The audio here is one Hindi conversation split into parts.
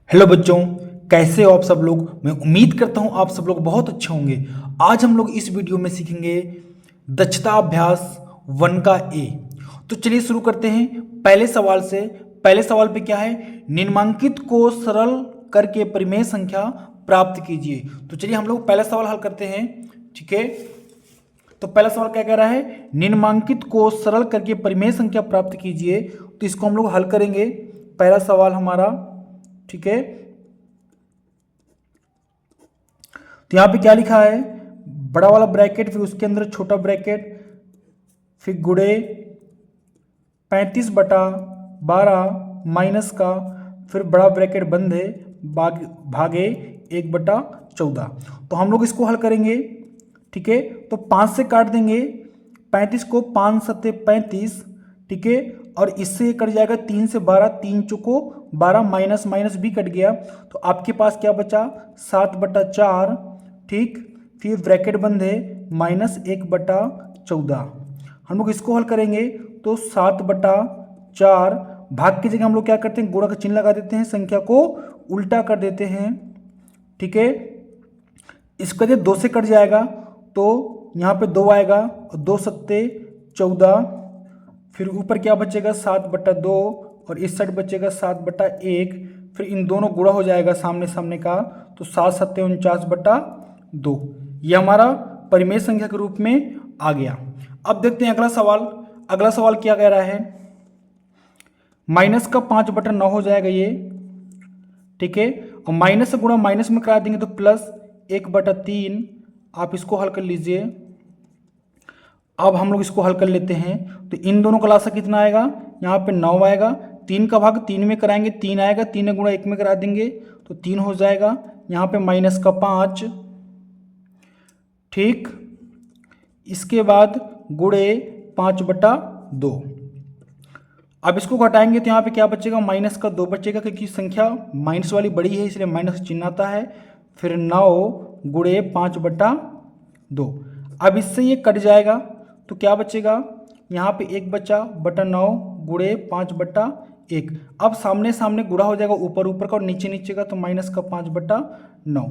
हेलो बच्चों, कैसे हो आप सब लोग। मैं उम्मीद करता हूं आप सब लोग बहुत अच्छे होंगे। आज हम लोग इस वीडियो में सीखेंगे दक्षता अभ्यास 1 का ए। तो चलिए शुरू करते हैं पहले सवाल से। पहले सवाल पे क्या है, निम्नांकित को सरल करके परिमेय संख्या प्राप्त कीजिए। तो चलिए हम लोग पहला सवाल हल करते हैं। ठीक है, तो पहला सवाल क्या कह रहा है, निम्नांकित को सरल करके परिमेय संख्या प्राप्त कीजिए। तो इसको हम लोग हल करेंगे। पहला सवाल हमारा, ठीक है, तो यहां पे क्या लिखा है, बड़ा वाला ब्रैकेट, फिर उसके अंदर छोटा ब्रैकेट, फिर गुणे 35/12 माइनस का, फिर बड़ा ब्रैकेट बंद है, भागे 1/14। तो हम लोग इसको हल करेंगे। ठीक है, तो 5 से काट देंगे 35 को, 5 सत्ते 35। ठीक है, और इससे कट जाएगा 3 से 12, 3 चौको 12, माइनस माइनस भी कट गया। तो आपके पास क्या बचा, 7/4। ठीक, फिर ब्रैकेट बंद है, -1/14। हम लोग इसको हल करेंगे तो 7/4 भाग की जगह हम लोग क्या करते हैं, गुणा का चिन्ह लगा देते हैं, संख्या को उल्टा कर देते हैं। ठीक है, इसका जब 2 से कट जाएगा तो यहाँ पे 2 आएगा, और 2 सत्ते 14। फिर ऊपर क्या बचेगा, 7/2, और इस साइड बचेगा 7/1। फिर इन दोनों गुणा हो जाएगा सामने सामने का, तो 7 सत्ते 49/2। ये हमारा परिमेय संख्या के रूप में आ गया। अब देखते हैं अगला सवाल। अगला सवाल क्या कह रहा है, माइनस का 5/9 हो जाएगा ये। ठीक है, और माइनस से गुणा माइनस में करा देंगे तो प्लस 1/3। आप इसको हल कर लीजिए। अब हम लोग इसको हल कर लेते हैं। तो इन दोनों का लासा कितना आएगा, यहाँ पे 9 आएगा। 3 का भाग 3 में कराएंगे, 3 आएगा, 3 गुणा 1 में करा देंगे तो 3 हो जाएगा। यहाँ पे -5। ठीक, इसके बाद गुणे 5/2। अब इसको घटाएंगे तो यहाँ पे क्या बचेगा, -2 बचेगा, क्योंकि संख्या माइनस वाली बड़ी है इसलिए माइनस चिन्ह आता है। फिर 9 गुणे 5/2। अब इससे ये कट जाएगा तो क्या बचेगा, यहाँ पे 1 बचा, बटा 9 गुणे 5/1। अब सामने सामने गुणा हो जाएगा, ऊपर ऊपर का और नीचे नीचे का, तो -5/9।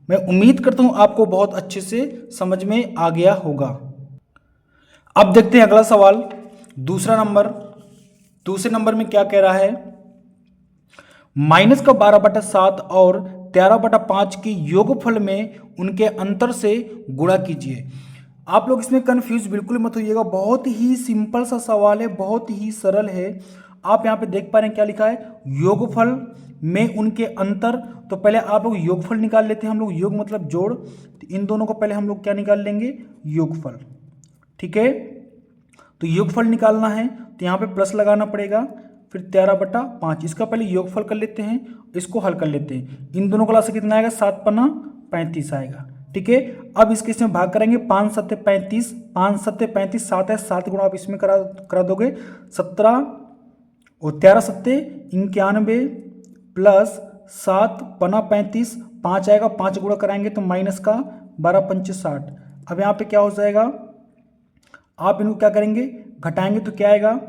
मैं उम्मीद करता हूँ आपको बहुत अच्छे से समझ में आ गया होगा। अब देखते हैं अगला सवाल, दूसरे नंबर में क्या कह रहा है, माइनस का 12/7 और 13/5 के योगफल में उनके अंतर से गुणा कीजिए। आप लोग इसमें कंफ्यूज बिल्कुल मत होइएगा, बहुत ही सिंपल सा सवाल है, बहुत ही सरल है। आप यहाँ पे देख पा रहे हैं क्या लिखा है, योगफल में उनके अंतर। तो पहले आप लोग योगफल निकाल लेते हैं हम लोग, योग मतलब जोड़। तो इन दोनों को पहले हम लोग क्या निकाल लेंगे, योगफल। ठीक है, तो योगफल निकालना है तो यहाँ पे प्लस लगाना पड़ेगा, फिर 13/5। इसका पहले योगफल कर लेते हैं, इसको हल कर लेते हैं। इन दोनों का लासा कितना आएगा, 7×5 आएगा। ठीक है, अब इसके इसमें भाग करेंगे, 5 सत्ते 35, 5 सत्ते 35, 7 है, 7 गुणा आप इसमें करा दोगे 17, और 13 सत्ते 91, प्लस 7×35, 5 आएगा, 5 गुणा कराएंगे तो माइनस का 12×5 = 60। अब यहाँ पे क्या हो जाएगा, आप इनको क्या करेंगे, घटाएंगे तो क्या आएगा,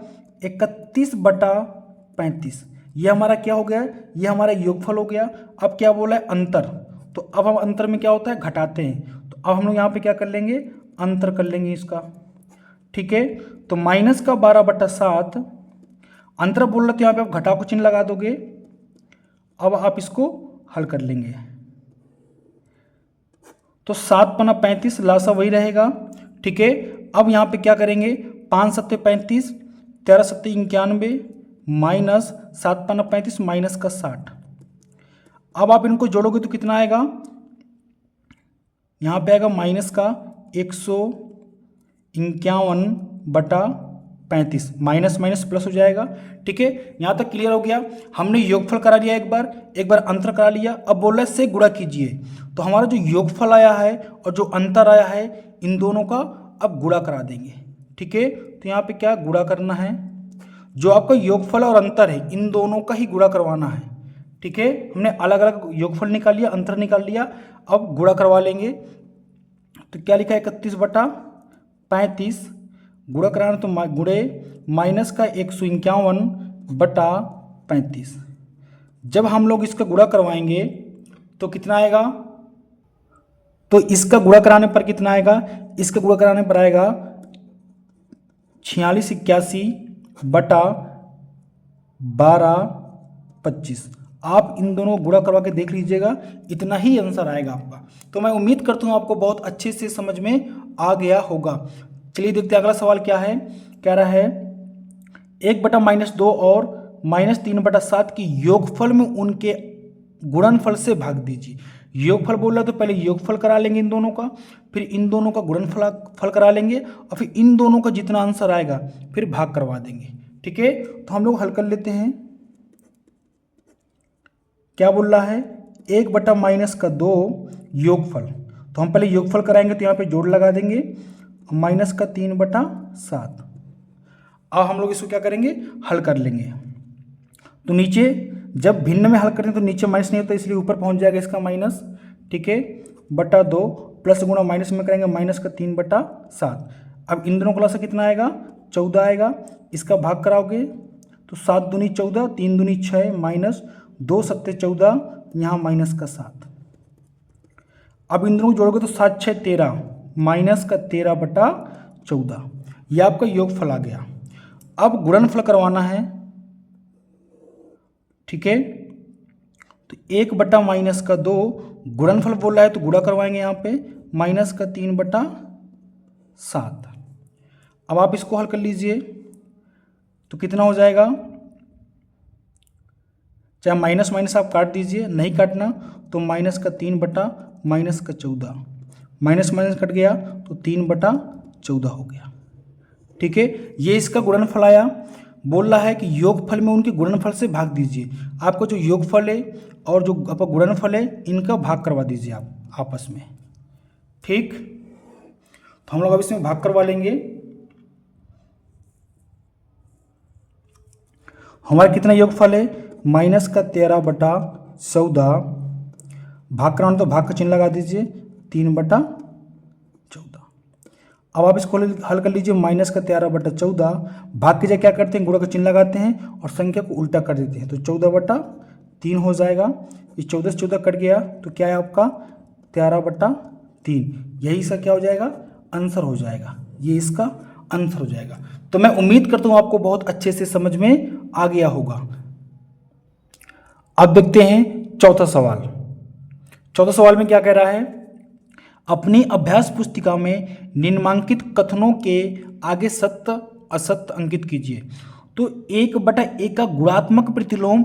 31/35। ये हमारा क्या हो गया, ये हमारा योगफल हो गया। अब क्या बोला है, अंतर। तो अब हम अंतर में क्या होता है, घटाते हैं। तो अब हम लोग यहाँ पे क्या कर लेंगे, अंतर कर लेंगे इसका। ठीक है, तो -12/7 अंतर बोल रहे थे, यहाँ पे आप घटा को चिन्ह लगा दोगे। अब आप इसको हल कर लेंगे तो 7×35 लासा वही रहेगा। ठीक है, अब यहाँ पे क्या करेंगे, 5 सत्ते 35, 13 सत्ते 91, माइनस 7×35 माइनस का 60। अब आप इनको जोड़ोगे तो कितना आएगा, यहाँ पे आएगा माइनस का 151/35, माइनस माइनस प्लस हो जाएगा। ठीक है, यहाँ तक क्लियर हो गया। हमने योगफल करा लिया, एक बार अंतर करा लिया। अब बोल रहा है से गुणा कीजिए। तो हमारा जो योगफल आया है और जो अंतर आया है, इन दोनों का अब गुणा करा देंगे। ठीक है, तो यहाँ पे क्या गुणा करना है, जो आपका योगफल और अंतर है इन दोनों का ही गुणा करवाना है। ठीक है, हमने अलग अलग योगफल निकाल लिया, अंतर निकाल लिया, अब गुणा करवा लेंगे। तो क्या लिखा है, 31/35 गुणा कराना तो गुणे माइनस का 151/35। जब हम लोग इसका गुणा करवाएंगे तो कितना आएगा, तो इसका गुणा कराने पर कितना आएगा, इसका गुणा कराने पर आएगा 4681/12 25। आप इन दोनों को गुणा करवा के देख लीजिएगा, इतना ही आंसर आएगा आपका। तो मैं उम्मीद करता हूँ आपको बहुत अच्छे से समझ में आ गया होगा। चलिए देखते हैं अगला सवाल क्या है। कह रहा है 1/-2 और -3/7 की योगफल में उनके गुणनफल से भाग दीजिए। योगफल बोल रहा है तो पहले योगफल करा लेंगे इन दोनों का, फिर इन दोनों का गुणनफल करा लेंगे और फिर इन दोनों का जितना आंसर आएगा फिर भाग करवा देंगे। ठीक है, तो हम लोग हल कर लेते हैं। क्या बोल रहा है, 1/-2 योगफल, तो हम पहले योगफल कराएंगे तो यहाँ पे जोड़ लगा देंगे, -3/7। अब हम लोग इसको क्या करेंगे, हल कर लेंगे। तो नीचे जब भिन्न में हल करें तो नीचे माइनस नहीं होता, इसलिए ऊपर पहुंच जाएगा इसका माइनस। ठीक है, /2 प्लस गुणा माइनस में करेंगे -3/7। अब इन दोनों का लसा कितना आएगा, 14 आएगा। इसका भाग कराओगे तो 7 दूनी 14, 3 दूनी 6, -2 7 14, यहाँ -7। अब इन दोनों को जोड़ोगे तो 7 6 13, -13/14। यह आपका योगफल आ गया। अब गुणनफल करवाना है। ठीक है, तो 1/-2 गुणनफल बोल रहा है तो गुणा करवाएंगे यहाँ पे, -3/7। अब आप इसको हल कर लीजिए तो कितना हो जाएगा, चाहे माइनस माइनस आप काट दीजिए, नहीं काटना तो -3/-14, माइनस माइनस कट गया तो 3/14 हो गया। ठीक है, ये इसका गुणनफल आया। बोल रहा है कि योगफल में उनके गुणनफल से भाग दीजिए। आपको जो योगफल है और जो आपका गुणनफल है इनका भाग करवा दीजिए आप आपस में। ठीक, तो हम लोग अब इसमें भाग करवा लेंगे। हमारा कितना योगफल है, -13/14। भाग कराना तो भाग का चिन्ह लगा दीजिए, 3/14। अब आप इसको हल कर लीजिए, -13/14। भाग की जगह क्या करते हैं, गुणा का चिन्ह लगाते हैं और संख्या को उल्टा कर देते हैं, तो 14/3 हो जाएगा। ये 14 से 14 कट गया तो क्या है आपका 13/3। यही इसका क्या हो जाएगा, आंसर हो जाएगा। ये इसका आंसर हो जाएगा। तो मैं उम्मीद करता हूँ आपको बहुत अच्छे से समझ में आ गया होगा। अब देखते हैं चौथा सवाल। चौथा सवाल में क्या कह रहा है, अपनी अभ्यास पुस्तिका में निम्नांकित कथनों के आगे सत्य असत्य अंकित कीजिए। तो 1/a का गुणात्मक प्रतिलोम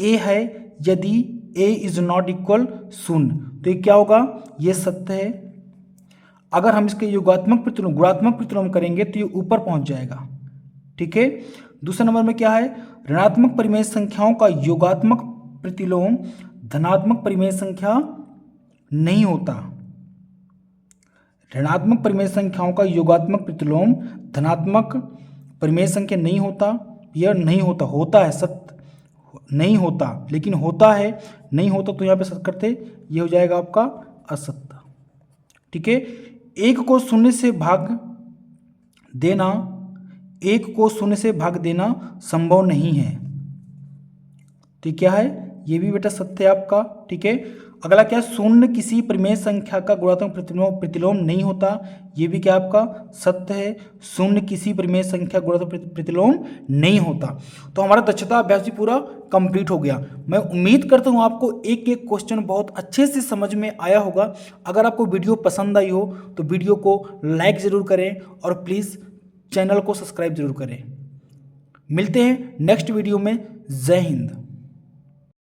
a है यदि a इज नॉट इक्वल 0, तो ये क्या होगा, ये सत्य है। अगर हम इसके योगात्मक प्रतिलोम गुणात्मक प्रतिलोम करेंगे तो ये ऊपर पहुंच जाएगा। ठीक है, दूसरे नंबर में क्या है, ऋणात्मक परिमेय संख्याओं का योगात्मक प्रतिलोम धनात्मक परिमेय संख्या नहीं होता। ऋणात्मक परिमेय संख्याओं का योगात्मक प्रतिलोम धनात्मक परिमेय संख्या नहीं होता। यह नहीं होता, होता है, सत्य नहीं होता लेकिन होता है, नहीं होता तो यहाँ पे सत्य करते, ये हो जाएगा आपका असत्य। ठीक है, 1 को 0 से भाग देना, 1 को 0 से भाग देना संभव नहीं है, तो क्या है, ये भी बेटा सत्य है आपका। ठीक है, अगला क्या है, 0 किसी परिमेय संख्या का गुणात्मक प्रतिलोम नहीं होता, ये भी क्या आपका सत्य है। 0 किसी परिमेय संख्या गुणात्मक प्रतिलोम नहीं होता। तो हमारा दक्षता अभ्यास भी पूरा कंप्लीट हो गया। मैं उम्मीद करता हूँ आपको एक एक क्वेश्चन बहुत अच्छे से समझ में आया होगा। अगर आपको वीडियो पसंद आई हो तो वीडियो को लाइक ज़रूर करें और प्लीज़ चैनल को सब्सक्राइब जरूर करें। मिलते हैं नेक्स्ट वीडियो में। जय हिंद।